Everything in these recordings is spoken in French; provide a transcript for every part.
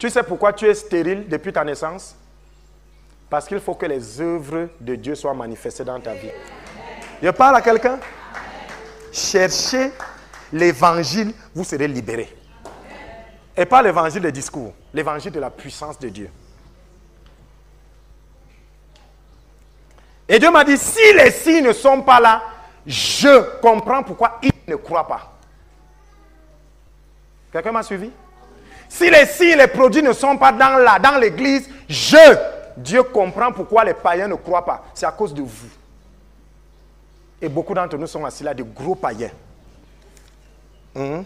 Tu sais pourquoi tu es stérile depuis ta naissance? Parce qu'il faut que les œuvres de Dieu soient manifestées dans ta vie. Je parle à quelqu'un? Cherchez l'évangile, vous serez libérés. Et pas l'évangile de discours, l'évangile de la puissance de Dieu. Et Dieu m'a dit, si les signes ne sont pas là, je comprends pourquoi ils ne croient pas. Quelqu'un m'a suivi? Si les signes, les produits ne sont pas dans l'église, Dieu comprend pourquoi les païens ne croient pas. C'est à cause de vous. Et beaucoup d'entre nous sont assis là, de gros païens. De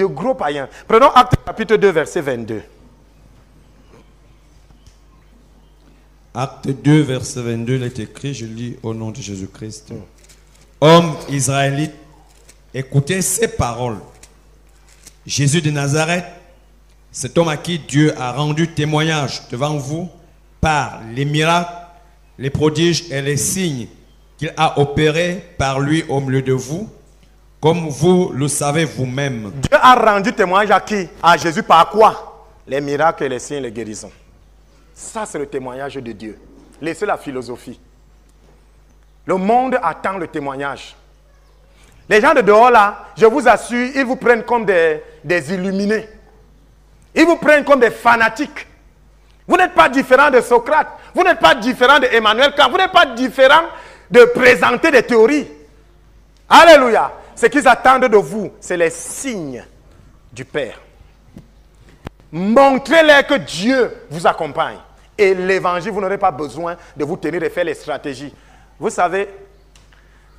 gros païens. Prenons Actes chapitre 2, verset 22. Acte 2, verset 22, il est écrit, je lis au nom de Jésus-Christ. Hommes israélites, écoutez ces paroles. Jésus de Nazareth, cet homme à qui Dieu a rendu témoignage devant vous par les miracles, les prodiges et les signes qu'il a opérés par lui au milieu de vous, comme vous le savez vous-même. Dieu a rendu témoignage à qui? À Jésus par quoi? Les miracles et les signes et les guérisons. Ça, c'est le témoignage de Dieu. Laissez la philosophie. Le monde attend le témoignage. Les gens de dehors là, je vous assure, ils vous prennent comme des illuminés. Ils vous prennent comme des fanatiques. Vous n'êtes pas différent de Socrate. Vous n'êtes pas différent d'Emmanuel Kant. Vous n'êtes pas différent de présenter des théories. Alléluia. Ce qu'ils attendent de vous, c'est les signes du Père. Montrez-leur que Dieu vous accompagne. Et l'évangile, vous n'aurez pas besoin de vous tenir et faire les stratégies. Vous savez,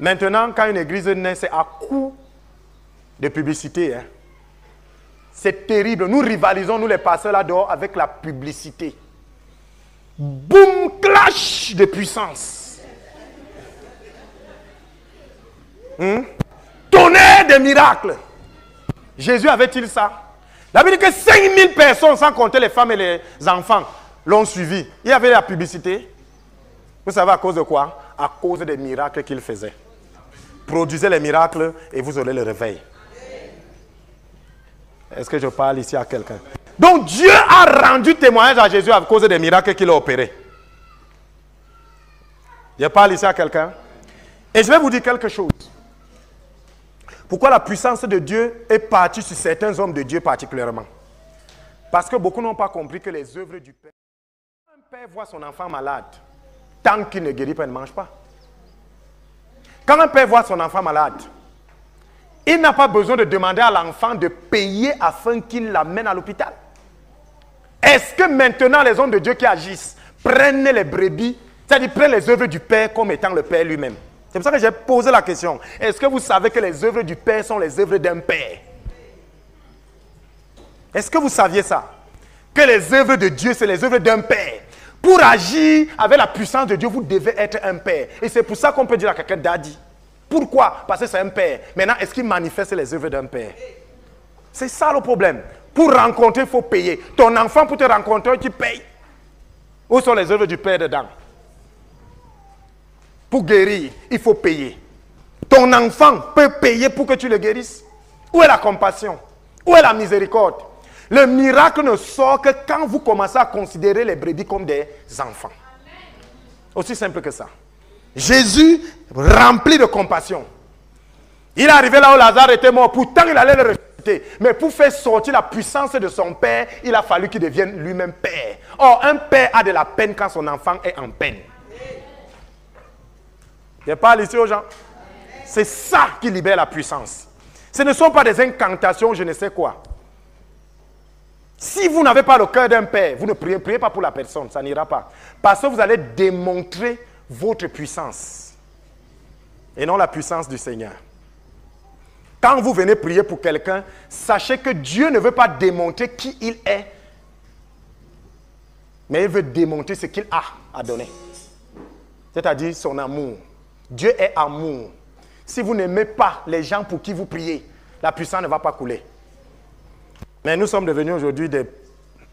maintenant, quand une église naît, c'est à coup de publicité. C'est terrible. Nous rivalisons, nous les pasteurs là dehors, avec la publicité. Boum, clash de puissance. Tonnerre de miracles. Jésus avait-il ça? La Bible dit que 5000 personnes, sans compter les femmes et les enfants, l'ont suivi. Il y avait la publicité. Vous savez à cause de quoi? À cause des miracles qu'il faisait. Produisez les miracles et vous aurez le réveil. Est-ce que je parle ici à quelqu'un? Donc Dieu a rendu témoignage à Jésus à cause des miracles qu'il a opérés. Je parle ici à quelqu'un. Et je vais vous dire quelque chose. Pourquoi la puissance de Dieu est partie sur certains hommes de Dieu particulièrement? Parce que beaucoup n'ont pas compris que les œuvres du Père... Quand un père voit son enfant malade, tant qu'il ne guérit pas, il ne mange pas. Quand un père voit son enfant malade, il n'a pas besoin de demander à l'enfant de payer afin qu'il l'amène à l'hôpital. Est-ce que maintenant les hommes de Dieu qui agissent prennent les brebis, c'est-à-dire prennent les œuvres du Père comme étant le Père lui-même? C'est pour ça que j'ai posé la question. Est-ce que vous savez que les œuvres du Père sont les œuvres d'un Père? Est-ce que vous saviez ça? Que les œuvres de Dieu, c'est les œuvres d'un Père. Pour agir avec la puissance de Dieu, vous devez être un Père. Et c'est pour ça qu'on peut dire à quelqu'un Daddy. Pourquoi? Parce que c'est un Père. Maintenant, est-ce qu'il manifeste les œuvres d'un Père? C'est ça le problème. Pour rencontrer, il faut payer. Ton enfant, pour te rencontrer, tu payes. Où sont les œuvres du Père dedans? Pour guérir, il faut payer. Ton enfant peut payer pour que tu le guérisses. Où est la compassion? Où est la miséricorde? Le miracle ne sort que quand vous commencez à considérer les brebis comme des enfants. Aussi simple que ça. Jésus, rempli de compassion. Il est arrivé là où Lazare était mort. Pourtant, il allait le ressusciter. Mais pour faire sortir la puissance de son père, il a fallu qu'il devienne lui-même père. Or, un père a de la peine quand son enfant est en peine. Je parle ici aux gens. C'est ça qui libère la puissance. Ce ne sont pas des incantations, je ne sais quoi. Si vous n'avez pas le cœur d'un père, vous ne priez pas pour la personne, ça n'ira pas. Parce que vous allez démontrer votre puissance et non la puissance du Seigneur. Quand vous venez prier pour quelqu'un, sachez que Dieu ne veut pas démontrer qui il est, mais il veut démontrer ce qu'il a à donner. C'est-à-dire son amour. Dieu est amour. Si vous n'aimez pas les gens pour qui vous priez, la puissance ne va pas couler. Mais nous sommes devenus aujourd'hui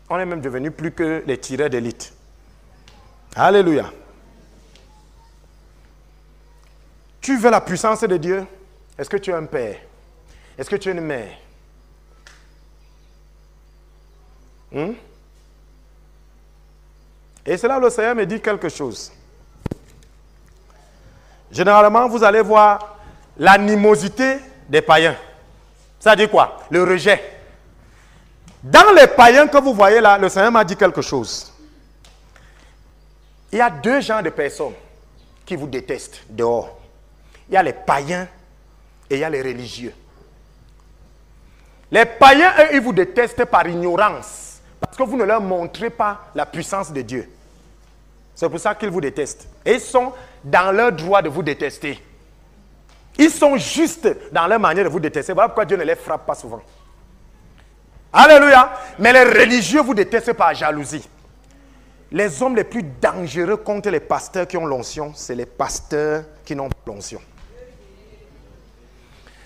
on est même devenus plus que les tireurs d'élite. Alléluia. Tu veux la puissance de Dieu? Est-ce que tu es un père? Est-ce que tu es une mère? Et c'est là le Seigneur me dit quelque chose. Généralement, vous allez voir l'animosité des païens. Ça dit quoi? Le rejet. Dans les païens que vous voyez là, le Seigneur m'a dit quelque chose. Il y a deux genres de personnes qui vous détestent dehors. Il y a les païens et il y a les religieux. Les païens, eux, ils vous détestent par ignorance. Parce que vous ne leur montrez pas la puissance de Dieu. C'est pour ça qu'ils vous détestent. Et ils sont dans leur droit de vous détester. Ils sont justes dans leur manière de vous détester. Voilà pourquoi Dieu ne les frappe pas souvent. Alléluia. Mais les religieux vous détestent par jalousie. Les hommes les plus dangereux contre les pasteurs qui ont l'onction, c'est les pasteurs qui n'ont pas l'onction.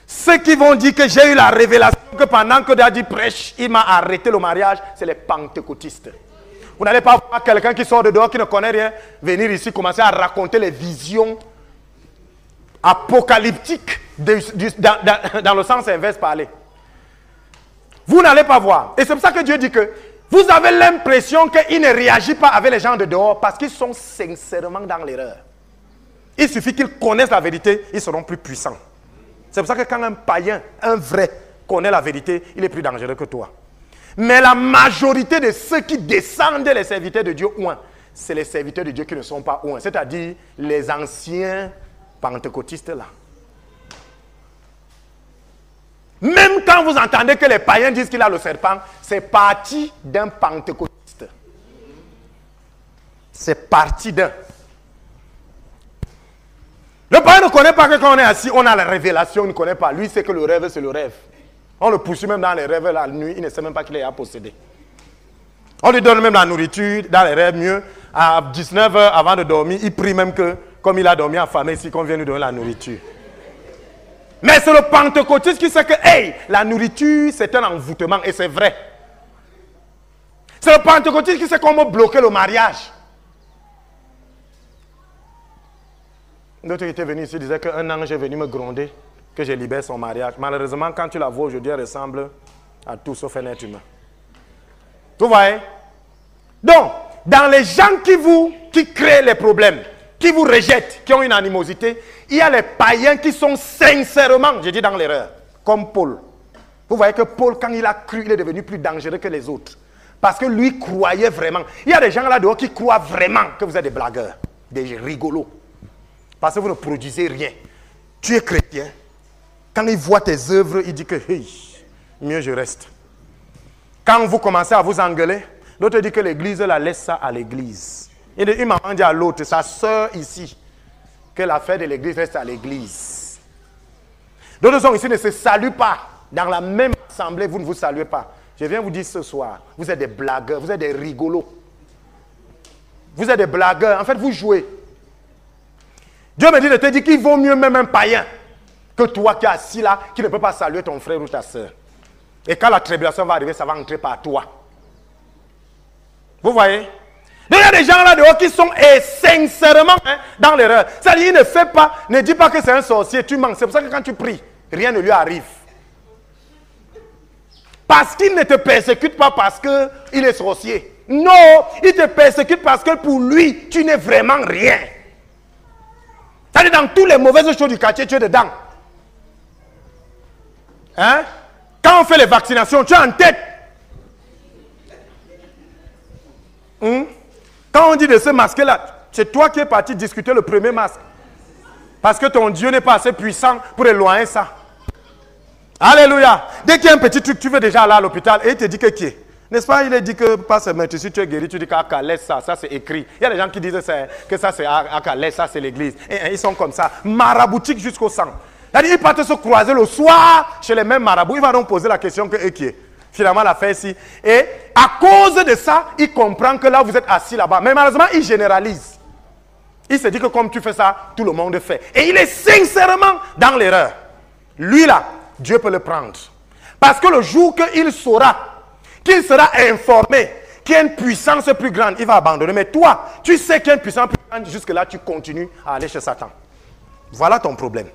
Ceux qui vont dire que j'ai eu la révélation que pendant que Daddy prêche, il m'a arrêté le mariage, c'est les pentecôtistes. Vous n'allez pas voir quelqu'un qui sort de dehors, qui ne connaît rien, venir ici commencer à raconter les visions apocalyptiques dans le sens inverse parler. Vous n'allez pas voir. Et c'est pour ça que Dieu dit que vous avez l'impression qu'il ne réagit pas avec les gens de dehors parce qu'ils sont sincèrement dans l'erreur. Il suffit qu'ils connaissent la vérité, ils seront plus puissants. C'est pour ça que quand un païen, un vrai, connaît la vérité, il est plus dangereux que toi. Mais la majorité de ceux qui descendent les serviteurs de Dieu ouin, c'est les serviteurs de Dieu qui ne sont pas ouin. C'est-à-dire les anciens pentecôtistes là. Même quand vous entendez que les païens disent qu'il a le serpent, c'est parti d'un pentecôtiste. C'est parti d'un. Le païen ne connaît pas que quand on est assis, on a la révélation, il ne connaît pas. Lui, c'est que le rêve, c'est le rêve. On le poursuit même dans les rêves la nuit, il ne sait même pas qu'il est à posséder. On lui donne même la nourriture dans les rêves mieux. À 19h avant de dormir, il prie même que, comme il a dormi affamé ici, qu'on vienne lui donner la nourriture. Mais c'est le pentecôtiste qui sait que, hey, la nourriture, c'est un envoûtement, et c'est vrai. C'est le pentecôtiste qui sait comment bloquer le mariage. D'autres qui étaient venus ici disaient qu'un ange est venu me gronder, que je libère son mariage. Malheureusement, quand tu la vois aujourd'hui, elle ressemble à tout sauf un être humain. Vous voyez? Donc, dans les gens qui créent les problèmes, qui vous rejettent, qui ont une animosité, il y a les païens qui sont sincèrement, je dis dans l'erreur, comme Paul. Vous voyez que Paul, quand il a cru, il est devenu plus dangereux que les autres. Parce que lui croyait vraiment. Il y a des gens là dehors qui croient vraiment que vous êtes des blagueurs, des rigolos. Parce que vous ne produisez rien. Tu es chrétien. Quand il voit tes œuvres, il dit que hey, mieux je reste. Quand vous commencez à vous engueuler, l'autre dit que l'église la laisse ça à l'église. Et une maman dit à l'autre, sa soeur ici, que l'affaire de l'église reste à l'église. D'autres gens ici ne se saluent pas. Dans la même assemblée, vous ne vous saluez pas. Je viens vous dire ce soir, vous êtes des blagueurs, vous êtes des rigolos. Vous êtes des blagueurs. En fait, vous jouez. Dieu me dit de te dire qu'il vaut mieux même un païen que toi qui es assis là, qui ne peut pas saluer ton frère ou ta soeur. Et quand la tribulation va arriver, ça va entrer par toi. Vous voyez? Il y a des gens là dehors qui sont sincèrement dans l'erreur. C'est-à-dire, il ne fait pas, ne dis pas que c'est un sorcier, tu mens. C'est pour ça que quand tu pries, rien ne lui arrive. Parce qu'il ne te persécute pas parce qu'il est sorcier. Non, il te persécute parce que pour lui, tu n'es vraiment rien. C'est-à-dire, dans toutes les mauvaises choses du quartier, tu es dedans. Hein? Quand on fait les vaccinations, tu es en tête. Quand on dit de ce masque-là, c'est toi qui es parti discuter le premier masque. Parce que ton Dieu n'est pas assez puissant pour éloigner ça. Alléluia. Dès qu'il y a un petit truc, tu veux déjà aller à l'hôpital et il te dit que qui est. N'est-ce pas? Il a dit que pas seulement si tu es guéri, tu dis qu'Aka laisse ça, ça c'est écrit. Il y a des gens qui disent que ça c'est Aka laisse, ça c'est l'église. Et ils sont comme ça, maraboutique jusqu'au sang. C'est-à-dire, ils partent se croiser le soir chez les mêmes marabouts. Il va donc poser la question que qui est. Finalement, la fait ici. Et à cause de ça, il comprend que là, vous êtes assis là-bas. Mais malheureusement, il généralise. Il se dit que comme tu fais ça, tout le monde fait. Et il est sincèrement dans l'erreur. Lui là, Dieu peut le prendre. Parce que le jour qu'il saura, qu'il sera informé, qu'il y a une puissance plus grande, il va abandonner. Mais toi, tu sais qu'il y a une puissance plus grande, jusque-là, tu continues à aller chez Satan. Voilà ton problème.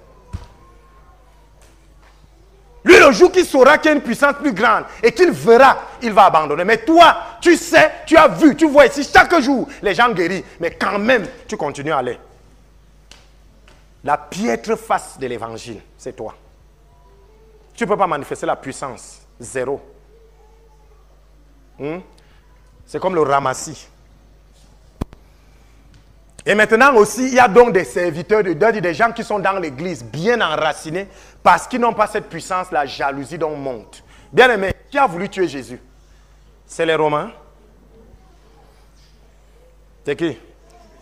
Lui, le jour qu'il saura qu'il y a une puissance plus grande et qu'il verra, il va abandonner. Mais toi, tu sais, tu as vu, tu vois ici, chaque jour, les gens guéris. Mais quand même, tu continues à aller. La piètre face de l'évangile, c'est toi. Tu ne peux pas manifester la puissance. Zéro. C'est comme le ramassis. Et maintenant aussi, il y a donc des serviteurs de Dieu, des gens qui sont dans l'église, bien enracinés, parce qu'ils n'ont pas cette puissance, la jalousie dont monte. Bien aimé, qui a voulu tuer Jésus? C'est les Romains. C'est qui?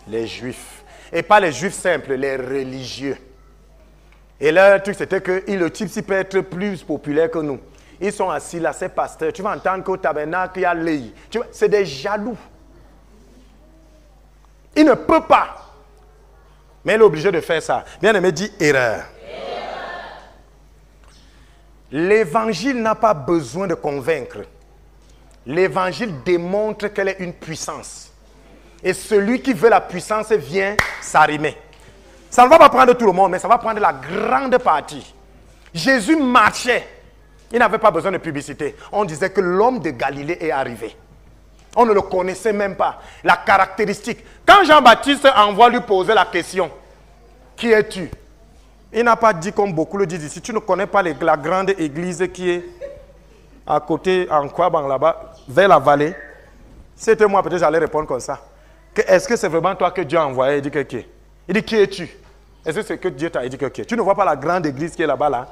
Les Juifs. Et pas les Juifs simples, les religieux. Et leur truc, c'était que le type, s'il peut être plus populaire que nous. Ils sont assis là, ces pasteurs. Tu vas entendre qu'au tabernacle, il y a l'œil. C'est des jaloux. Il ne peut pas. Mais il est obligé de faire ça. Bien aimé, dit erreur. L'évangile n'a pas besoin de convaincre. L'évangile démontre qu'elle est une puissance. Et celui qui veut la puissance vient s'arrimer. Ça ne va pas prendre tout le monde, mais ça va prendre la grande partie. Jésus marchait. Il n'avait pas besoin de publicité. On disait que l'homme de Galilée est arrivé. On ne le connaissait même pas. La caractéristique. Quand Jean-Baptiste envoie lui poser la question, qui es-tu? Il n'a pas dit comme beaucoup le disent ici, tu ne connais pas la grande église qui est à côté, en Kwabang là-bas, vers la vallée. C'était moi, peut-être j'allais répondre comme ça. Est-ce que c'est vraiment toi que Dieu a envoyé? Il dit que qui? Il dit, qui es-tu? Est-ce que c'est que Dieu t'a dit que qui? Tu ne vois pas la grande église qui est là-bas là?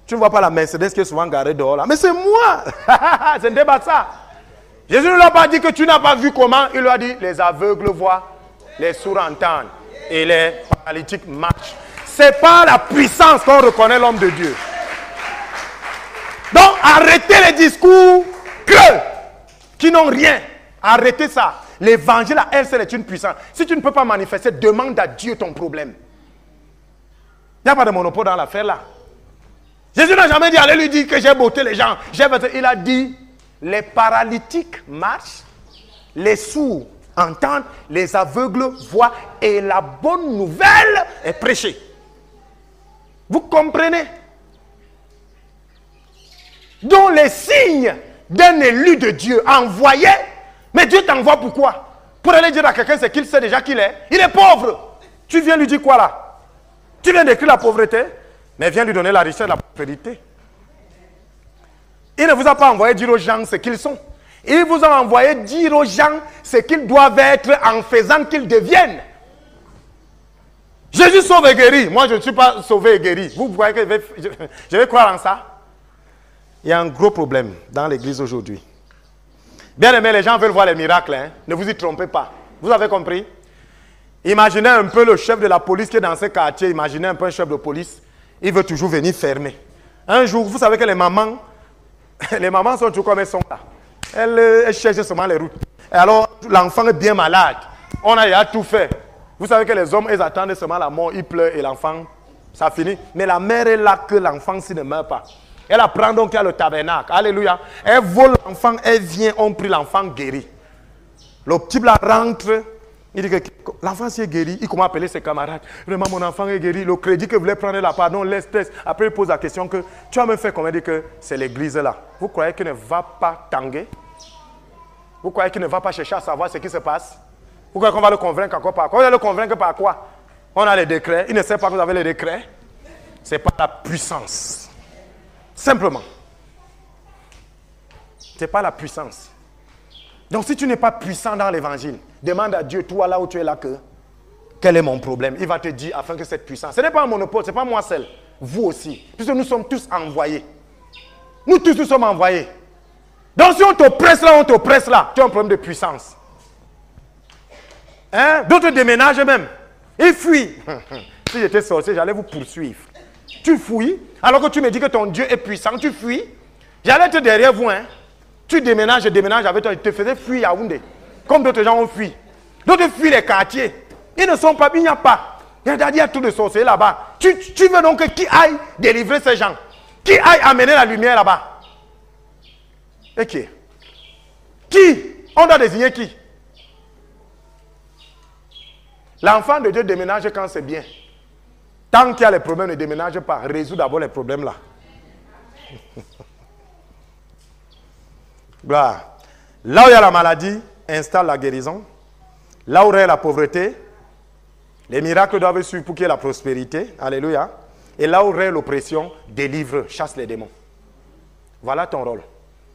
Tu ne vois pas la Mercedes qui est souvent garée dehors là? Mais c'est moi! C'est un débat ça. Jésus ne lui a pas dit que tu n'as pas vu comment. Il lui a dit, les aveugles voient, les sourds entendent et les paralytiques marchent. C'est pas la puissance qu'on reconnaît l'homme de Dieu. Donc arrêtez les discours creux qui n'ont rien. Arrêtez ça. L'évangile à elle seule est une puissance. Si tu ne peux pas manifester, demande à Dieu ton problème. Il n'y a pas de monopole dans l'affaire là. Jésus n'a jamais dit, allez lui dire que j'ai botté les gens. Il a dit, les paralytiques marchent, les sourds entendent, les aveugles voient et la bonne nouvelle est prêchée. Vous comprenez? Donc les signes d'un élu de Dieu envoyé, mais Dieu t'envoie pourquoi? Pour aller dire à quelqu'un c'est qu'il sait déjà qu'il est. Il est pauvre. Tu viens lui dire quoi là? Tu viens décrire la pauvreté, mais viens lui donner la richesse de la prospérité. Il ne vous a pas envoyé dire aux gens ce qu'ils sont. Il vous a envoyé dire aux gens ce qu'ils doivent être en faisant qu'ils deviennent. Jésus sauve et guérit. Moi, je ne suis pas sauvé et guéri. Vous voyez que je vais croire en ça? Il y a un gros problème dans l'église aujourd'hui. Bien aimé, les gens veulent voir les miracles. Hein? Ne vous y trompez pas. Vous avez compris? Imaginez un peu le chef de la police qui est dans ce quartier. Imaginez un peu un chef de police. Il veut toujours venir fermer. Un jour, vous savez que les mamans sont toujours comme elles sont là. Elles cherchent seulement les routes. Et alors, l'enfant est bien malade. On a tout fait. Vous savez que les hommes, ils attendent seulement la mort, ils pleurent et l'enfant, ça finit. Mais la mère est là que l'enfant s'il ne meurt pas. Elle apprend donc qu'il y a le tabernacle. Alléluia. Elle vole l'enfant, elle vient, on prie l'enfant guéri. Le petit là rentre, il dit que l'enfant s'est guéri. Il commence à appeler ses camarades. Vraiment, mon enfant est guéri. Le crédit que vous voulez prendre là, pardon, laisse. Après, il pose la question que tu as même fait comment dire que c'est l'église là. Vous croyez qu'il ne va pas tanguer? Vous croyez qu'il ne va pas chercher à savoir ce qui se passe? Vous croyez qu'on va le convaincre encore par quoi? On va le convaincre par quoi? On a les décrets. Il ne sait pas que vous avez les décrets. Ce n'est pas la puissance. Simplement. Ce n'est pas la puissance. Donc si tu n'es pas puissant dans l'évangile, demande à Dieu, toi là où tu es là, quel est mon problème? Il va te dire afin que cette puissance. Ce n'est pas un monopole, ce n'est pas moi seul. Vous aussi. Puisque nous sommes tous envoyés. Nous tous, nous sommes envoyés. Donc si on te presse là, tu as un problème de puissance. Hein? D'autres déménagent même. Ils fuient. Si j'étais sorcier, j'allais vous poursuivre. Tu fuis, alors que tu me dis que ton Dieu est puissant, tu fuis. J'allais être derrière vous. Hein? Tu déménages, je déménage avec toi. Je te faisais fuir Yaoundé. Comme d'autres gens ont fui. D'autres fuient les quartiers. Ils ne sont pas, il n'y a pas. Il y a tout de sorciers là-bas. Tu veux donc qui aille délivrer ces gens? Qui aille amener la lumière là-bas? Et qui? Qui? On doit désigner qui? L'enfant de Dieu déménage quand c'est bien. Tant qu'il y a les problèmes, ne déménage pas. Résout d'abord les problèmes là. Là où il y a la maladie, installe la guérison. Là où il y a la pauvreté, les miracles doivent suivre pour qu'il y ait la prospérité. Alléluia. Et là où il y a l'oppression, délivre, chasse les démons. Voilà ton rôle.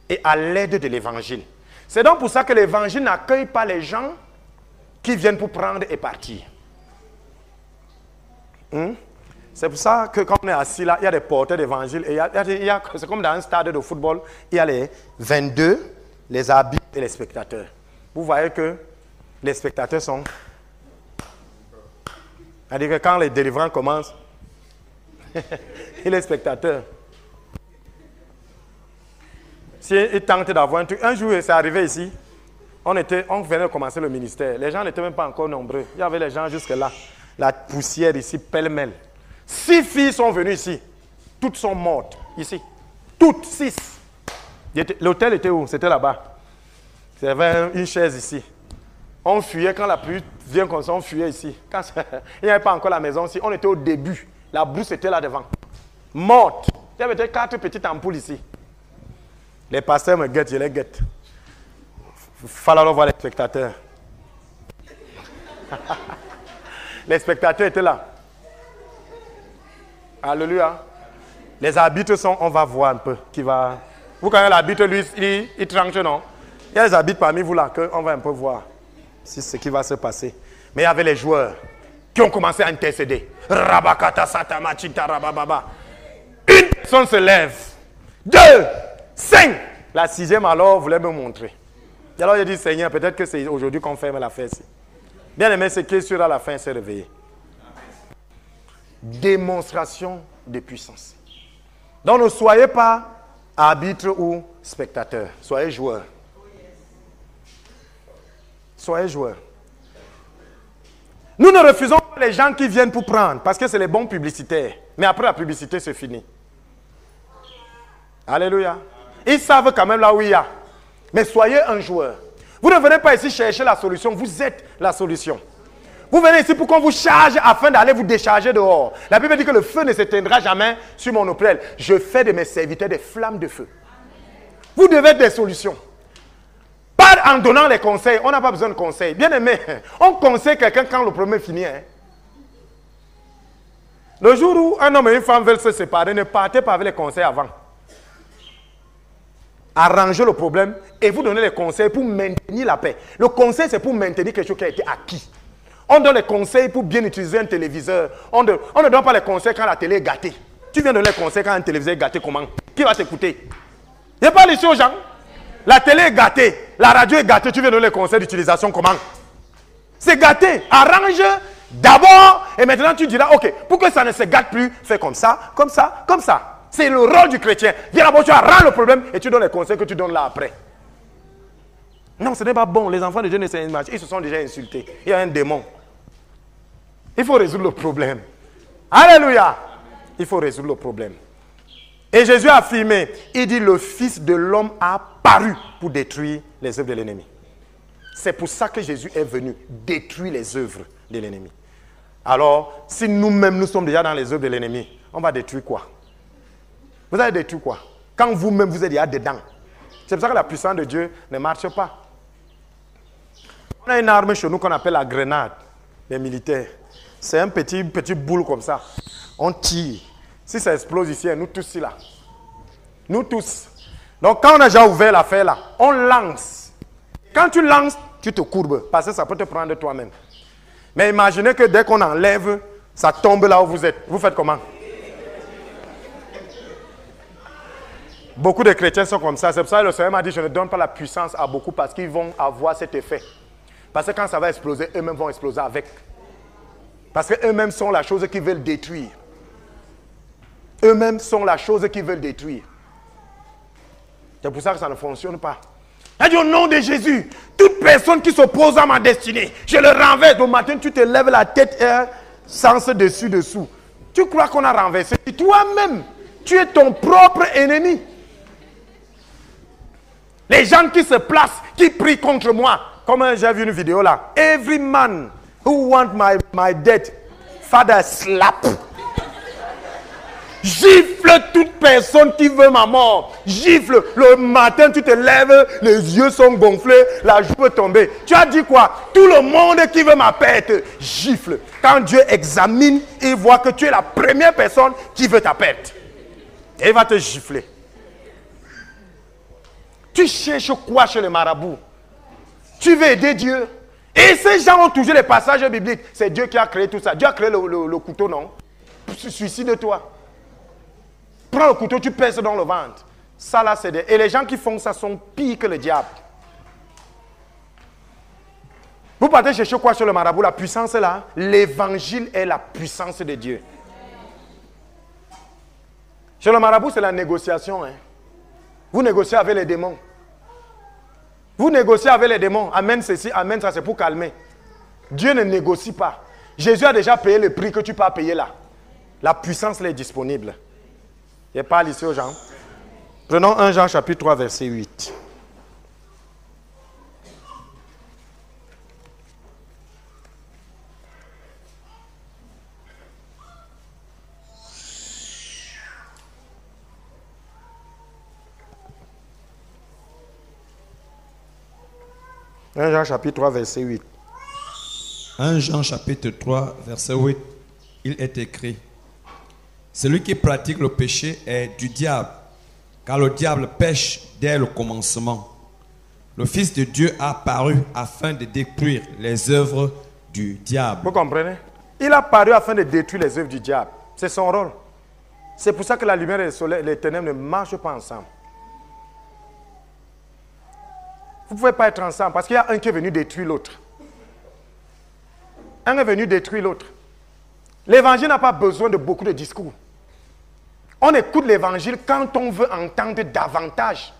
Et à l'aide de l'évangile. C'est donc pour ça que l'évangile n'accueille pas les gens qui viennent pour prendre et partir. C'est pour ça que quand on est assis là, il y a des porteurs d'évangile. Et c'est comme dans un stade de football, il y a les 22, les arbitres et les spectateurs. Vous voyez que les spectateurs sont... C'est-à-dire que quand les délivrants commencent, et les spectateurs, s'ils tentent d'avoir un truc... Un jour, c'est arrivé ici, on venait de commencer le ministère. Les gens n'étaient même pas encore nombreux. Il y avait les gens jusque là. La poussière ici, pêle-mêle. 6 filles sont venues ici. Toutes sont mortes, ici. Toutes, 6. L'hôtel était où? C'était là-bas. Il y avait une chaise ici. On fuyait quand la pluie vient comme ça, on fuyait ici. Quand il n'y avait pas encore la maison ici, on était au début. La brousse était là devant. Morte. Il y avait 4 petites ampoules ici. Les pasteurs me guettent, je les guette. Il fallait voir les spectateurs. Les spectateurs étaient là. Alléluia. Les arbitres sont, on va voir un peu qui va. Vous connaissez l'arbitre, lui, il tranche, non? Il y a des arbitres parmi vous là, qu'on va un peu voir si ce qui va se passer. Mais il y avait les joueurs qui ont commencé à intercéder. Rabakata satama chita rabababa. Une personne se lève. 2, 5. La 6e alors voulait me montrer. Et alors j'ai dit, Seigneur, peut-être que c'est aujourd'hui qu'on ferme la fête. Bien aimé, ce qui est sûr à la fin s'est réveillé. Démonstration de puissance. Donc ne soyez pas arbitre ou spectateur. Soyez joueur. Soyez joueur. Nous ne refusons pas les gens qui viennent pour prendre parce que c'est les bons publicitaires. Mais après la publicité, c'est fini. Alléluia. Ils savent quand même là où il y a. Mais soyez un joueur. Vous ne venez pas ici chercher la solution, vous êtes la solution. Vous venez ici pour qu'on vous charge afin d'aller vous décharger dehors. La Bible dit que le feu ne s'éteindra jamais sur mon autel. Je fais de mes serviteurs des flammes de feu. Vous devez être des solutions. Pas en donnant les conseils. On n'a pas besoin de conseils. Bien aimé, on conseille quelqu'un quand le problème est fini. Hein? Le jour où un homme et une femme veulent se séparer, ne partez pas avec les conseils avant. Arrangez le problème et vous donnez les conseils pour maintenir la paix. Le conseil, c'est pour maintenir quelque chose qui a été acquis. On donne les conseils pour bien utiliser un téléviseur. On ne donne pas les conseils quand la télé est gâtée. Tu viens donner les conseils quand un téléviseur est gâté, comment? Qui va t'écouter? Il n'y a pas ici aux gens. La télé est gâtée, la radio est gâtée, tu viens donner les conseils d'utilisation, comment? C'est gâté. Arrange d'abord et maintenant tu diras, ok, pour que ça ne se gâte plus, fais comme ça, comme ça, comme ça. C'est le rôle du chrétien. Viens d'abord, tu arranges le problème et tu donnes les conseils que tu donnes là après. Non, ce n'est pas bon. Les enfants de Dieu ne s'imagine. Ils se sont déjà insultés. Il y a un démon. Il faut résoudre le problème. Alléluia. Il faut résoudre le problème. Et Jésus a affirmé, il dit, le Fils de l'homme a paru pour détruire les œuvres de l'ennemi. C'est pour ça que Jésus est venu détruire les œuvres de l'ennemi. Alors, si nous-mêmes, nous sommes déjà dans les œuvres de l'ennemi, on va détruire quoi? Vous allez détruire quoi? Quand vous-même, vous êtes déjà dedans. C'est pour ça que la puissance de Dieu ne marche pas. On a une arme chez nous qu'on appelle la grenade, les militaires. C'est un petit boule comme ça. On tire. Si ça explose ici, nous tous ici là. Nous tous. Donc quand on a déjà ouvert l'affaire là, on lance. Quand tu lances, tu te courbes. Parce que ça peut te prendre toi-même. Mais imaginez que dès qu'on enlève, ça tombe là où vous êtes. Vous faites comment? Beaucoup de chrétiens sont comme ça. C'est pour ça que le Seigneur m'a dit, je ne donne pas la puissance à beaucoup parce qu'ils vont avoir cet effet. Parce que quand ça va exploser, eux-mêmes vont exploser avec. Parce qu'eux-mêmes sont la chose qu'ils veulent détruire. Eux-mêmes sont la chose qu'ils veulent détruire. C'est pour ça que ça ne fonctionne pas. Il dit au nom de Jésus, toute personne qui s'oppose à ma destinée, je le renverse. Au matin, tu te lèves la tête et un sens dessus-dessous. Tu crois qu'on a renversé? Toi-même, tu es ton propre ennemi. Les gens qui se placent, qui prient contre moi. Comme j'ai vu une vidéo là. Every man who wants my death, Father slap. Gifle gifle toute personne qui veut ma mort. Gifle. Le matin, tu te lèves, les yeux sont gonflés, la joue peut tomber. Tu as dit quoi? Tout le monde qui veut ma perte, gifle. Quand Dieu examine, il voit que tu es la première personne qui veut ta perte. Et il va te gifler. Tu cherches quoi chez le marabout? Tu veux aider Dieu? Et ces gens ont toujours les passages bibliques. C'est Dieu qui a créé tout ça. Dieu a créé le couteau, non? Suicide-toi. Prends le couteau, tu pèses dans le ventre. Ça là, c'est des... Et les gens qui font ça sont pires que le diable. Vous partez chercher quoi chez le marabout? La puissance est là. L'évangile est la puissance de Dieu. Chez le marabout, c'est la négociation. Hein. Vous négociez avec les démons. Vous négociez avec les démons. Amène ceci, amène ça, c'est pour calmer. Dieu ne négocie pas. Jésus a déjà payé le prix que tu peux payer là. La puissance est disponible. Je parle ici aux gens. Prenons 1 Jean chapitre 3 verset 8. « 1 Jean chapitre 3 verset 8. » 1 Jean chapitre 3 verset 8, il est écrit: celui qui pratique le péché est du diable, car le diable pêche dès le commencement. Le Fils de Dieu a apparu afin de détruire les œuvres du diable. Vous comprenez? Il a apparu afin de détruire les œuvres du diable. C'est son rôle. C'est pour ça que la lumière et le soleil, les ténèbres ne marchent pas ensemble. Vous ne pouvez pas être ensemble parce qu'il y a un qui est venu détruire l'autre. Un est venu détruire l'autre. L'évangile n'a pas besoin de beaucoup de discours. On écoute l'évangile quand on veut entendre davantage.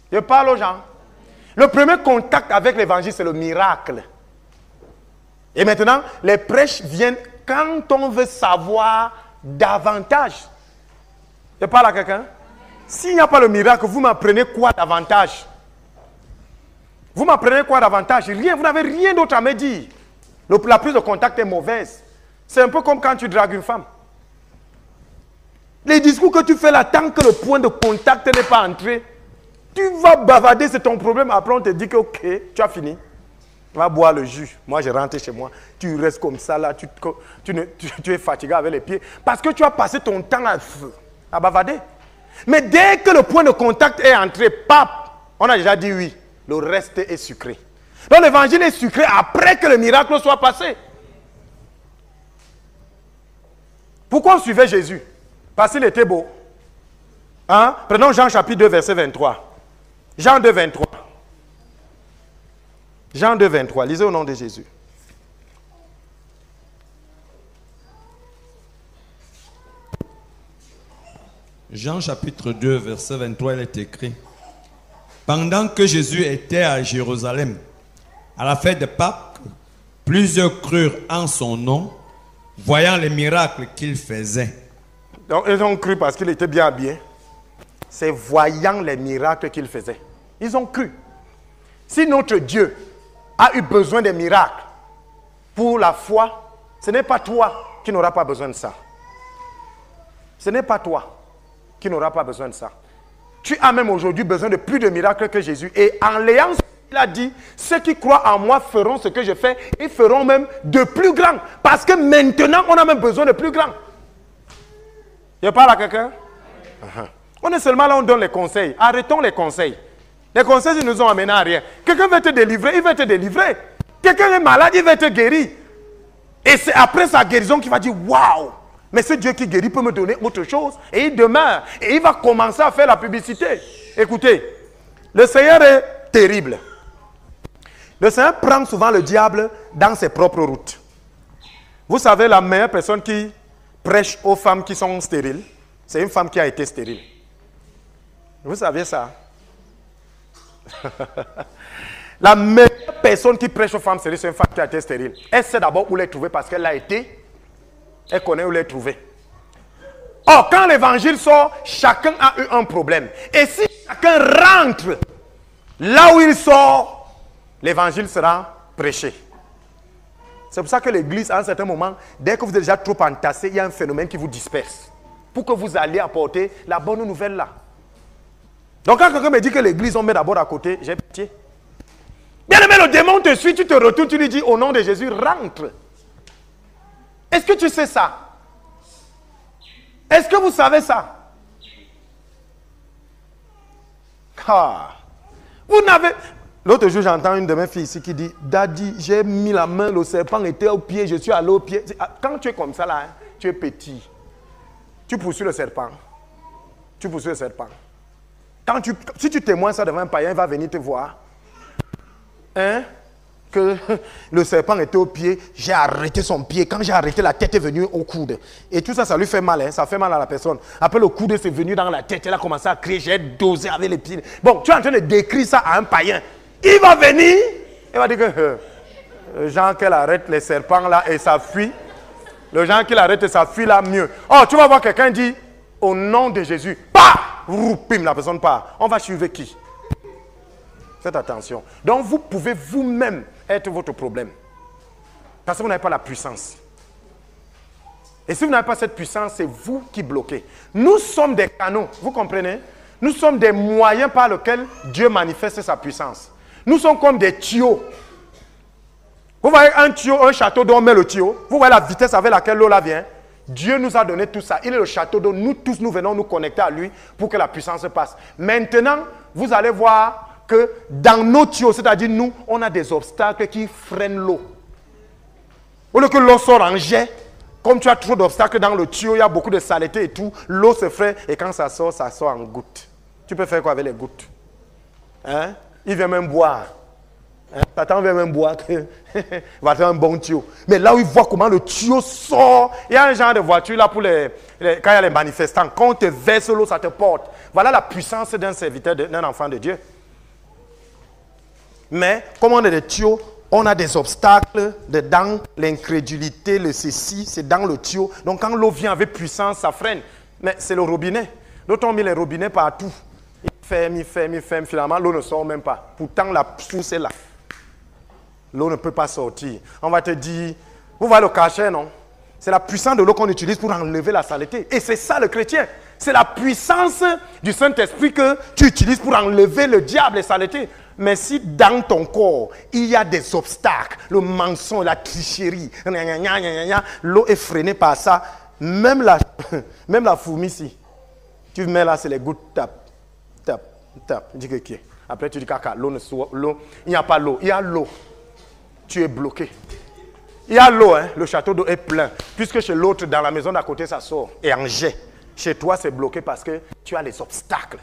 Je parle aux gens. Le premier contact avec l'évangile, c'est le miracle. Et maintenant, les prêches viennent quand on veut savoir davantage. Je parle à quelqu'un. S'il n'y a pas le miracle, vous m'apprenez quoi davantage? Vous m'apprenez quoi davantage? Rien, vous n'avez rien d'autre à me dire. La prise de contact est mauvaise. C'est un peu comme quand tu dragues une femme. Les discours que tu fais là, tant que le point de contact n'est pas entré, tu vas bavader, c'est ton problème. Après, on te dit que ok, tu as fini. Tu vas boire le jus. Moi, je rentre chez moi. Tu restes comme ça là, tu es fatigué avec les pieds. Parce que tu as passé ton temps à bavader. Mais dès que le point de contact est entré, pap, on a déjà dit oui. Le reste est sucré. Donc l'évangile est sucré après que le miracle soit passé. Pourquoi on suivait Jésus? Parce qu'il était beau. Hein? Prenons Jean chapitre 2 verset 23. Jean 2 23. Jean 2 23. Lisez au nom de Jésus. Jean chapitre 2 verset 23, il est écrit: pendant que Jésus était à Jérusalem, à la fête de Pâques, plusieurs crurent en son nom, voyant les miracles qu'il faisait. Donc ils ont cru parce qu'il était bien habillé. C'est voyant les miracles qu'il faisait. Ils ont cru. Si notre Dieu a eu besoin des miracles pour la foi, ce n'est pas toi qui n'auras pas besoin de ça. Ce n'est pas toi qui n'auras pas besoin de ça. Tu as même aujourd'hui besoin de plus de miracles que Jésus. Et en l'ayant, il a dit, ceux qui croient en moi feront ce que je fais et feront même de plus grand. Parce que maintenant, on a même besoin de plus grand. Je parle à quelqu'un? On est seulement là, on donne les conseils. Arrêtons les conseils. Les conseils, ils nous ont amené à rien. Quelqu'un veut te délivrer, il va te délivrer. Quelqu'un est malade, il va te guérir. Et c'est après sa guérison qu'il va dire, waouh! Mais ce Dieu qui guérit peut me donner autre chose. Et il demeure. Et il va commencer à faire la publicité. Écoutez, le Seigneur est terrible. Le Seigneur prend souvent le diable dans ses propres routes. Vous savez, la meilleure personne qui prêche aux femmes qui sont stériles, c'est une femme qui a été stérile. Vous savez ça? La meilleure personne qui prêche aux femmes stériles, c'est une femme qui a été stérile. Elle sait d'abord où les trouver parce qu'elle l'a été. Elle connaît où les trouver. Or, quand l'évangile sort, chacun a eu un problème. Et si chacun rentre là où il sort, l'évangile sera prêché. C'est pour ça que l'église, à un certain moment, dès que vous êtes déjà trop entassé, il y a un phénomène qui vous disperse. pour que vous alliez apporter la bonne nouvelle là. Donc quand quelqu'un me dit que l'église, on met d'abord à côté, j'ai pitié. Bien aimé, le démon te suit, tu te retournes, tu lui dis au nom de Jésus, rentre. Est-ce que tu sais ça? Est-ce que vous savez ça? Ah. Vous n'avez... L'autre jour, j'entends une de mes filles ici qui dit, Daddy, j'ai mis la main, le serpent était au pied, je suis allé au pied. Quand tu es comme ça là, hein, tu es petit. Tu poursuis le serpent. Tu poursuis le serpent. Si tu témoignes ça devant un païen, il va venir te voir. Hein? Que le serpent était au pied, j'ai arrêté son pied. Quand j'ai arrêté, la tête est venue au coude. Et tout ça, ça lui fait mal. Hein? Ça fait mal à la personne. Après, le coude c'est venu dans la tête. Elle a commencé à crier, j'ai dosé avec les pieds. Bon, tu es en train de décrire ça à un païen. Il va venir, il va dire que le gens qu'elle arrête les serpents là et ça fuit. Le gens qui l'arrête et ça fuit là mieux. Oh, tu vas voir quelqu'un dit au nom de Jésus, pas, roupim, la personne part. On va suivre qui? Faites attention. Donc vous pouvez vous-même être votre problème. Parce que vous n'avez pas la puissance. Et si vous n'avez pas cette puissance, c'est vous qui bloquez. Nous sommes des canaux, vous comprenez? Nous sommes des moyens par lesquels Dieu manifeste sa puissance. Nous sommes comme des tuyaux. Vous voyez un tuyau, un château d'eau, on met le tuyau. Vous voyez la vitesse avec laquelle l'eau là vient. Dieu nous a donné tout ça. Il est le château d'eau. Nous tous, nous venons nous connecter à lui pour que la puissance passe. Maintenant, vous allez voir que dans nos tuyaux, c'est-à-dire nous, on a des obstacles qui freinent l'eau. Au lieu que l'eau sort en jet, comme tu as trop d'obstacles dans le tuyau, il y a beaucoup de saleté et tout, l'eau se freine et quand ça sort en gouttes. Tu peux faire quoi avec les gouttes? Hein? Il vient même boire. Hein? Satan vient même boire. Va faire un bon tuyau. Mais là où il voit comment le tuyau sort, il y a un genre de voiture là pour quand il y a les manifestants. Quand on te verse l'eau, ça te porte. Voilà la puissance d'un serviteur, d'un enfant de Dieu. Mais comme on est des tuyaux, on a des obstacles dedans, l'incrédulité, le ceci, c'est dans le tuyau. Donc quand l'eau vient avec puissance, ça freine. Mais c'est le robinet. D'autres ont mis les robinets partout. Il ferme, finalement l'eau ne sort même pas. Pourtant la source est là. L'eau ne peut pas sortir. On va te dire, vous voyez le cachet, non? C'est la puissance de l'eau qu'on utilise pour enlever la saleté. Et c'est ça le chrétien. C'est la puissance du Saint-Esprit que tu utilises pour enlever le diable et la saleté. Mais si dans ton corps, il y a des obstacles, le mensonge, la tricherie, l'eau est freinée par ça, même la fourmi ici, tu mets là, c'est les gouttes, tape. Dis que qui est. Après tu dis caca, l'eau, il n'y a pas l'eau, il y a l'eau. Tu es bloqué. Il y a l'eau, hein, le château d'eau est plein. Puisque chez l'autre, dans la maison d'à côté, ça sort et en jet. Chez toi, c'est bloqué parce que tu as les obstacles.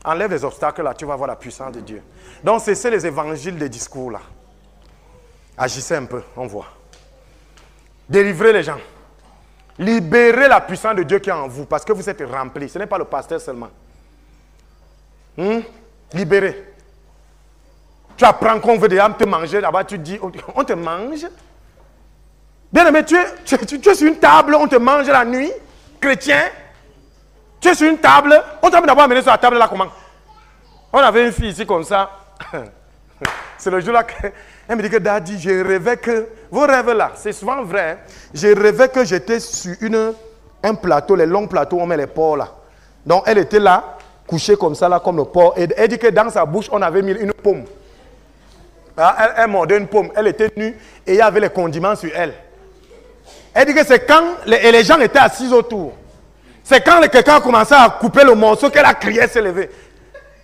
Enlève les obstacles là, tu vas voir la puissance de Dieu. Donc, c'est les évangiles des discours là. Agissez un peu, on voit. Délivrez les gens. Libérez la puissance de Dieu qui est en vous parce que vous êtes remplis. Ce n'est pas le pasteur seulement. Libérez. Tu apprends qu'on veut déjà te manger là-bas, tu dis, on te mange. Bien aimé, tu es sur une table, on te mange la nuit, chrétien. Tu es sur une table, on t'a d'abord amené sur la table là comment? On avait une fille ici comme ça. C'est le jour là qu'elle me dit que Daddy, je rêvais que, vos rêves là, c'est souvent vrai, hein? Je rêvais que j'étais sur un plateau, les longs plateaux où on met les porcs là. Donc elle était là, couchée comme ça là, comme le porc. Et elle dit que dans sa bouche, on avait mis une pomme. Elle mordait une pomme, elle était nue et il y avait les condiments sur elle. Elle dit que c'est quand les gens étaient assis autour. C'est quand quelqu'un a commencé à couper le morceau qu'elle a crié, s'est levée.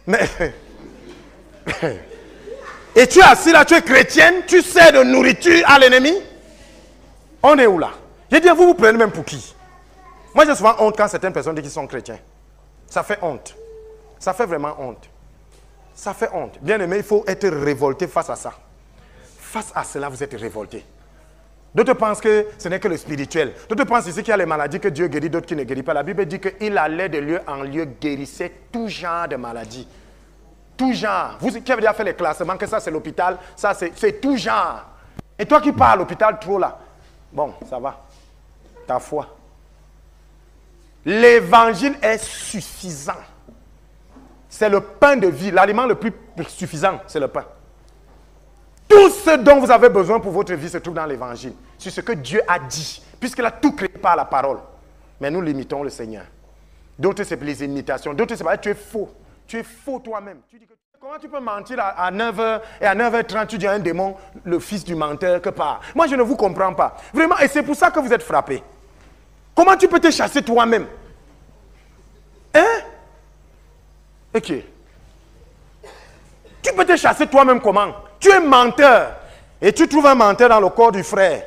Mais et tu es assis là, tu es chrétienne, tu sers de nourriture à l'ennemi. On est où là? J'ai dit, vous prenez même pour qui? Moi j'ai souvent honte quand certaines personnes disent qu'ils sont chrétiens. Ça fait honte. Ça fait vraiment honte. Ça fait honte. Bien aimé, il faut être révolté face à ça. Face à cela, vous êtes révolté. D'autres pensent que ce n'est que le spirituel. D'autres pensent ici qu'il y a les maladies que Dieu guérit, d'autres qui ne guérit pas. La Bible dit qu'il allait de lieu en lieu, guérissait tout genre de maladies. Tout genre. Vous qui avez déjà fait les classements, que ça c'est l'hôpital, ça c'est tout genre. Et toi qui pars à l'hôpital trop là, bon, ça va. Ta foi. L'évangile est suffisant. C'est le pain de vie. L'aliment le plus suffisant, c'est le pain. Tout ce dont vous avez besoin pour votre vie se trouve dans l'évangile. C'est ce que Dieu a dit. Puisqu'il a tout créé par la parole. Mais nous limitons le Seigneur. D'autres, c'est les imitations. D'autres, c'est parce que tu es faux. Tu es faux toi-même. Tu dis que, comment tu peux mentir à 9h et à 9h30, tu dis à un démon, le fils du menteur, que part. Moi, je ne vous comprends pas. Vraiment, et c'est pour ça que vous êtes frappés. Comment tu peux te chasser toi-même? Hein? Ok. Tu peux te chasser toi-même comment? Tu es menteur. Et tu trouves un menteur dans le corps du frère.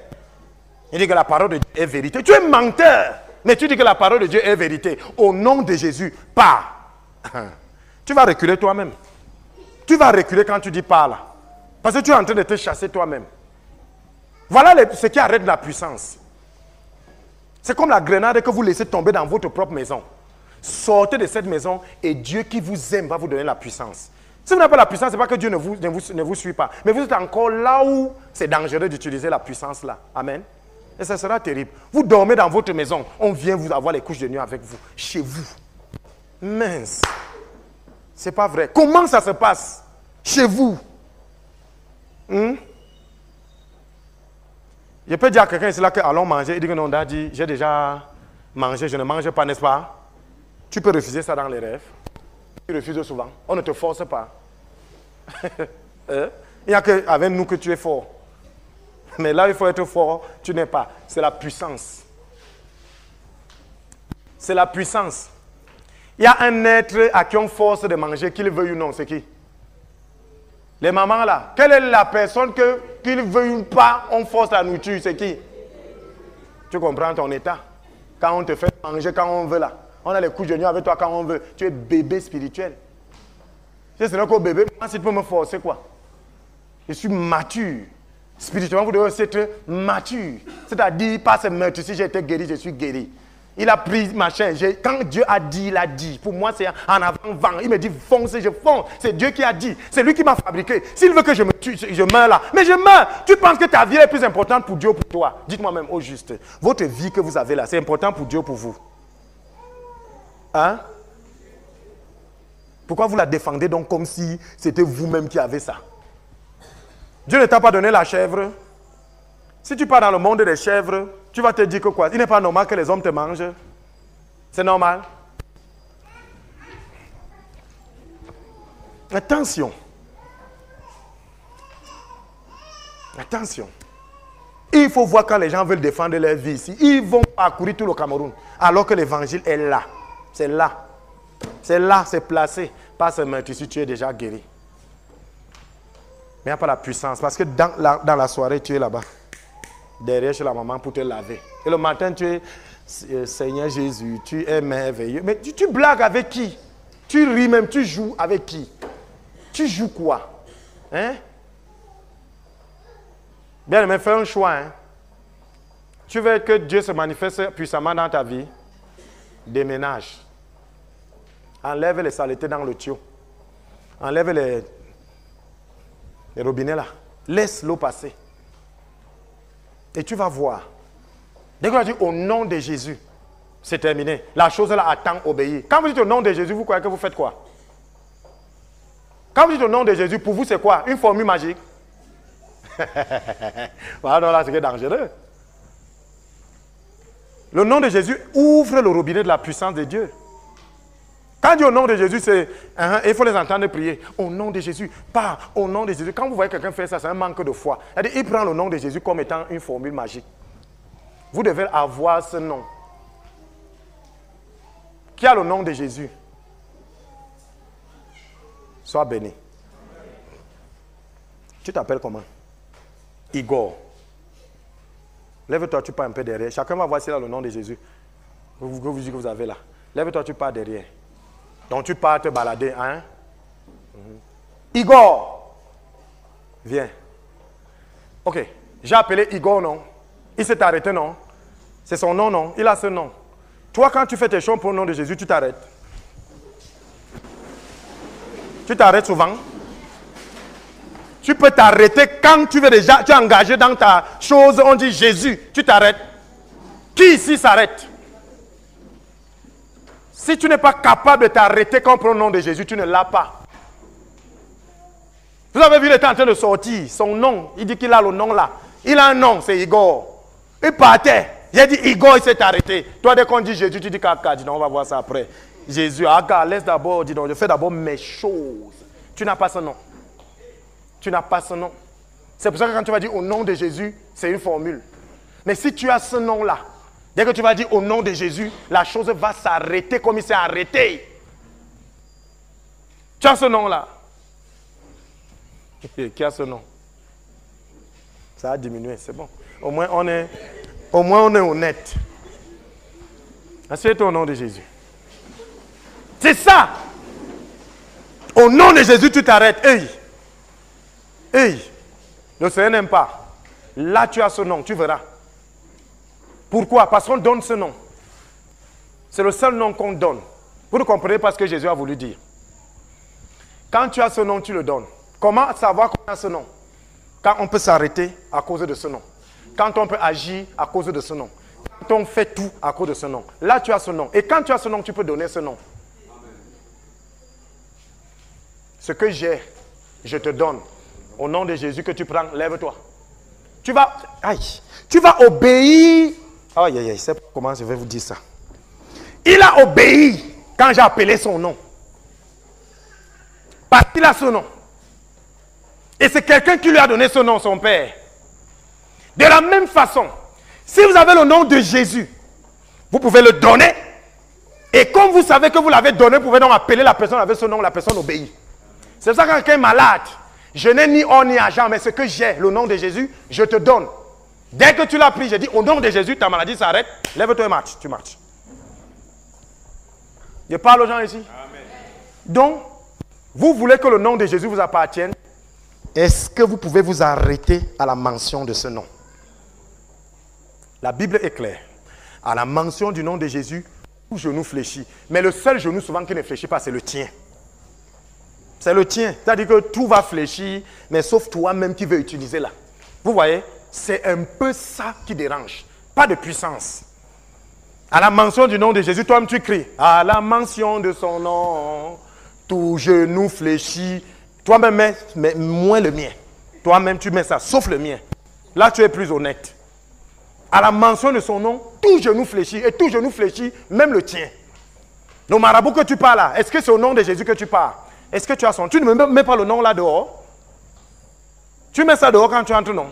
Il dit que la parole de Dieu est vérité. Tu es menteur. Mais tu dis que la parole de Dieu est vérité. Au nom de Jésus, pars. Tu vas reculer toi-même. Tu vas reculer quand tu dis pars là. Parce que tu es en train de te chasser toi-même. Voilà ce qui arrête la puissance. C'est comme la grenade que vous laissez tomber dans votre propre maison. Sortez de cette maison et Dieu qui vous aime va vous donner la puissance. Si vous n'avez pas la puissance, ce n'est pas que Dieu ne vous suit pas. Mais vous êtes encore là où c'est dangereux d'utiliser la puissance là. Amen. Et ça sera terrible. Vous dormez dans votre maison, on vient vous avoir les couches de nuit avec vous, chez vous. Mince. C'est pas vrai. Comment ça se passe? Chez vous. Je peux dire à quelqu'un ici là que allons manger. Il dit que non, Daddy, j'ai déjà mangé, je ne mange pas, n'est-ce pas? Tu peux refuser ça dans les rêves. Tu refuses souvent. On ne te force pas. Il n'y a qu'avec nous que tu es fort. Mais là, il faut être fort, tu n'es pas. C'est la puissance. C'est la puissance. Il y a un être à qui on force de manger, qu'il veuille ou non, c'est qui? Les mamans là. Quelle est la personne qu'il veuille ou pas, on force la nourriture, c'est qui? Tu comprends ton état? Quand on te fait manger, quand on veut là. On a les couches de nuit avec toi quand on veut. Tu es bébé spirituel. Si ce n'est qu'au bébé, moi, si tu peux me forcer quoi? Je suis mature. Spirituellement, vous devez aussi être mature. C'est-à-dire, pas ce meurtre. Si j'ai été guéri, je suis guéri. Il a pris machin. Quand Dieu a dit, il a dit. Pour moi, c'est en avant-vent. Il me dit, fonce, je fonce. C'est Dieu qui a dit. C'est lui qui m'a fabriqué. S'il veut que je me tue, je meurs là. Mais je meurs. Tu penses que ta vie est plus importante pour Dieu ou pour toi? Dites-moi même au juste. Votre vie que vous avez là, c'est important pour Dieu ou pour vous? Hein? Pourquoi vous la défendez donc comme si c'était vous-même qui avez ça? Dieu ne t'a pas donné la chèvre. Si tu pars dans le monde des chèvres, tu vas te dire que quoi? Il n'est pas normal que les hommes te mangent. C'est normal. Attention. Attention. Il faut voir quand les gens veulent défendre leur vie ici. Ils vont parcourir tout le Cameroun. Alors que l'évangile est là. C'est là. C'est là, c'est placé. Pas ce meurtre ici, tu es déjà guéri. Mais il n'y a pas la puissance. Parce que dans la soirée, tu es là-bas. Derrière chez la maman pour te laver. Et le matin, tu es Seigneur Jésus, tu es merveilleux. Mais tu blagues avec qui? Tu ris même, tu joues avec qui? Tu joues quoi? Hein? Bien, mais fais un choix. Hein? Tu veux que Dieu se manifeste puissamment dans ta vie? Déménage. Enlève les saletés dans le tuyau. Enlève les robinets là. Laisse l'eau passer. Et tu vas voir. Dès qu'on a dit au nom de Jésus, c'est terminé. La chose là attend obéir. Quand vous dites au nom de Jésus, vous croyez que vous faites quoi? Quand vous dites au nom de Jésus, pour vous c'est quoi? Une formule magique? Voilà, non, là c'est dangereux. Le nom de Jésus ouvre le robinet de la puissance de Dieu. Quand on dit au nom de Jésus, c'est il faut les entendre prier. Au nom de Jésus, pas au nom de Jésus. Quand vous voyez quelqu'un faire ça, c'est un manque de foi. C'est-à-dire, il prend le nom de Jésus comme étant une formule magique. Vous devez avoir ce nom. Qui a le nom de Jésus? Sois béni. Tu t'appelles comment? Igor. Lève-toi, tu pars un peu derrière. Chacun va voir si là le nom de Jésus. Vous dites que vous avez là. Lève-toi, tu pars derrière. Donc tu pars te balader, hein? Igor, viens. Ok, j'ai appelé Igor, non? Il s'est arrêté, non? C'est son nom, non? Il a ce nom. Toi, quand tu fais tes choses pour le nom de Jésus, tu t'arrêtes. Tu t'arrêtes souvent. Tu peux t'arrêter quand tu veux déjà, tu es engagé dans ta chose, on dit Jésus, tu t'arrêtes. Qui ici s'arrête? Si tu n'es pas capable de t'arrêter quand on prend le nom de Jésus, tu ne l'as pas. Vous avez vu, il était en train de sortir. Son nom, il dit qu'il a le nom là. Il a un nom, c'est Igor. Il partait. J'ai dit, Igor, il s'est arrêté. Toi, dès qu'on dit Jésus, tu dis caca. Dis non, on va voir ça après. Jésus, Aga, laisse d'abord. Dis non, je fais d'abord mes choses. Tu n'as pas ce nom. Tu n'as pas ce nom. C'est pour ça que quand tu vas dire au nom de Jésus, c'est une formule. Mais si tu as ce nom-là, dès que tu vas dire au nom de Jésus, la chose va s'arrêter comme il s'est arrêté. Tu as ce nom-là. Qui a ce nom? Ça a diminué, c'est bon. Au moins on est honnête. Assieds-toi au nom de Jésus. C'est ça. Au nom de Jésus, tu t'arrêtes. Hey, le Seigneur n'aime pas. Là, tu as ce nom, tu verras. Pourquoi? Parce qu'on donne ce nom. C'est le seul nom qu'on donne. Vous ne comprenez pas ce que Jésus a voulu dire. Quand tu as ce nom, tu le donnes. Comment savoir qu'on a ce nom? Quand on peut s'arrêter à cause de ce nom. Quand on peut agir à cause de ce nom. Quand on fait tout à cause de ce nom. Là, tu as ce nom. Et quand tu as ce nom, tu peux donner ce nom. Amen. Ce que j'ai, je te donne. Au nom de Jésus que tu prends, lève-toi. Tu vas obéir. Aïe, aïe, aïe, je sais pas comment je vais vous dire ça. Il a obéi quand j'ai appelé son nom. Parce qu'il a ce nom. Et c'est quelqu'un qui lui a donné ce nom, son père. De la même façon, si vous avez le nom de Jésus, vous pouvez le donner. Et comme vous savez que vous l'avez donné, vous pouvez donc appeler la personne avec ce nom, la personne obéit. C'est pour ça que quand quelqu'un est malade, je n'ai ni or ni argent, mais ce que j'ai, le nom de Jésus, je te donne. Dès que tu l'as pris, j'ai dit, au nom de Jésus, ta maladie s'arrête. Lève-toi et marche. Tu marches. Je parle aux gens ici. Amen. Donc, vous voulez que le nom de Jésus vous appartienne. Est-ce que vous pouvez vous arrêter à la mention de ce nom? La Bible est claire. À la mention du nom de Jésus, tout genou fléchit. Mais le seul genou souvent qui ne fléchit pas, c'est le tien. C'est le tien. C'est-à-dire que tout va fléchir, mais sauf toi-même qui veux utiliser là. Vous voyez? C'est un peu ça qui dérange. Pas de puissance. À la mention du nom de Jésus, toi-même tu cries. À la mention de son nom, tout genou fléchit. Toi-même, mais moins le mien. Toi-même, tu mets ça, sauf le mien. Là, tu es plus honnête. À la mention de son nom, tout genou fléchit. Et tout genou fléchit, même le tien. Le marabout que tu parles là, est-ce que c'est au nom de Jésus que tu parles? Est-ce que tu as son... Tu ne mets pas le nom là dehors. Tu mets ça dehors quand tu entres, non?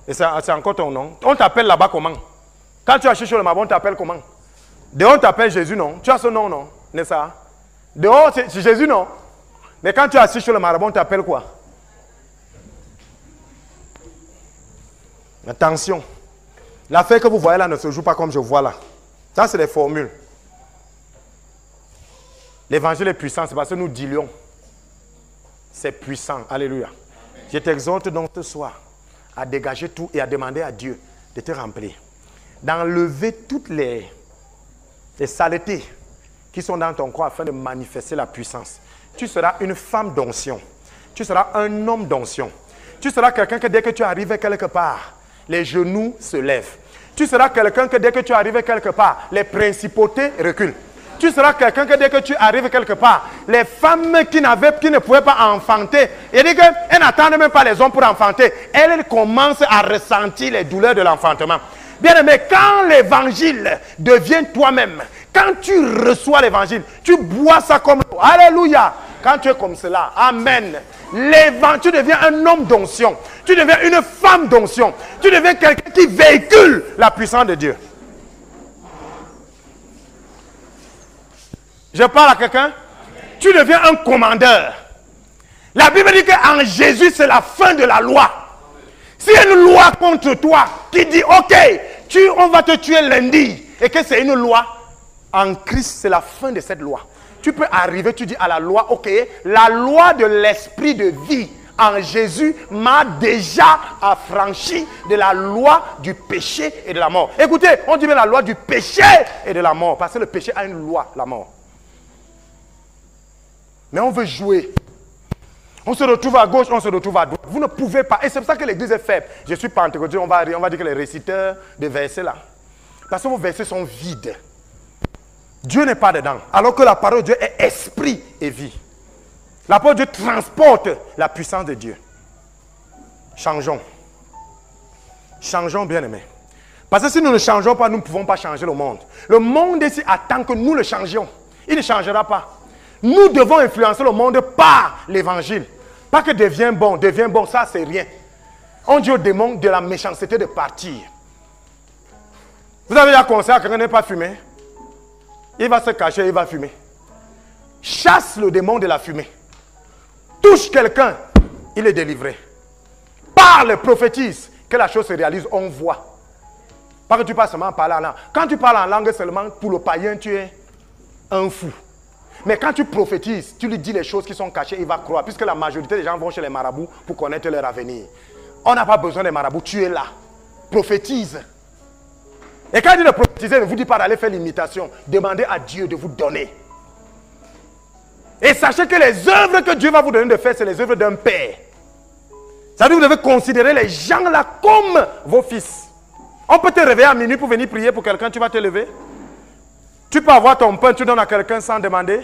Et c'est encore ton nom. On t'appelle là-bas comment? Quand tu as cherché le marabout, on t'appelle comment? Dehors, on t'appelle Jésus, non? Tu as ce nom, non? N'est-ce ça? Dehors, c'est Jésus, non? Mais quand tu es assis sur le marabout, on t'appelle quoi? Attention. L'affaire que vous voyez là ne se joue pas comme je vois là. Ça, c'est des formules. L'évangile est puissant, c'est parce que nous diluons. C'est puissant. Alléluia. Amen. Je t'exhorte donc ce soir à dégager tout et à demander à Dieu de te remplir. D'enlever toutes les saletés qui sont dans ton corps afin de manifester la puissance. Tu seras une femme d'onction. Tu seras un homme d'onction. Tu seras quelqu'un que dès que tu arrives quelque part, les genoux se lèvent. Tu seras quelqu'un que dès que tu arrives quelque part, les principautés reculent. Tu seras quelqu'un que dès que tu arrives quelque part, les femmes qui ne pouvaient pas enfanter, il dit qu'elles n'attendent même pas les hommes pour enfanter. Elles commencent à ressentir les douleurs de l'enfantement. Bien aimé, quand l'évangile devient toi-même, quand tu reçois l'évangile, tu bois ça comme l'eau. Alléluia. Quand tu es comme cela, amen. Tu deviens un homme d'onction. Tu deviens une femme d'onction. Tu deviens quelqu'un qui véhicule la puissance de Dieu. Je parle à quelqu'un? Tu deviens un commandeur. La Bible dit qu'en Jésus, c'est la fin de la loi. S'il y a une loi contre toi qui dit, ok, on va te tuer lundi, et que c'est une loi, en Christ, c'est la fin de cette loi. Tu peux arriver, tu dis à la loi, ok, la loi de l'esprit de vie en Jésus m'a déjà affranchi de la loi du péché et de la mort. Écoutez, on dit bien la loi du péché et de la mort, parce que le péché a une loi, la mort. Mais on veut jouer. On se retrouve à gauche, on se retrouve à droite. Vous ne pouvez pas. Et c'est pour ça que l'église est faible. Je suis pentecôtiste, on va dire que les réciteurs de versets là. Parce que vos versets sont vides. Dieu n'est pas dedans. Alors que la parole de Dieu est esprit et vie. La parole de Dieu transporte la puissance de Dieu. Changeons. Changeons, bien aimés. Parce que si nous ne changeons pas, nous ne pouvons pas changer le monde. Le monde ici attend que nous le changions. Il ne changera pas. Nous devons influencer le monde par l'évangile. Pas que deviens bon, ça c'est rien. On dit au démon de la méchanceté de partir. Vous avez déjà conseillé à quelqu'un de ne pas fumer? Il va se cacher, il va fumer. Chasse le démon de la fumée. Touche quelqu'un, il est délivré. Parle, prophétise, que la chose se réalise, on voit. Pas que tu passes seulement à parler en langue. Quand tu parles en langue seulement, pour le païen, tu es un fou. Mais quand tu prophétises, tu lui dis les choses qui sont cachées, il va croire. Puisque la majorité des gens vont chez les marabouts pour connaître leur avenir. On n'a pas besoin des marabouts, tu es là. Prophétise. Et quand il dit de prophétiser, ne vous dit pas d'aller faire l'imitation. Demandez à Dieu de vous donner. Et sachez que les œuvres que Dieu va vous donner de faire, c'est les œuvres d'un père. C'est-à-dire que vous devez considérer les gens là comme vos fils. On peut te réveiller à minuit pour venir prier pour quelqu'un, tu vas te lever. Tu peux avoir ton pain, tu donnes à quelqu'un sans demander.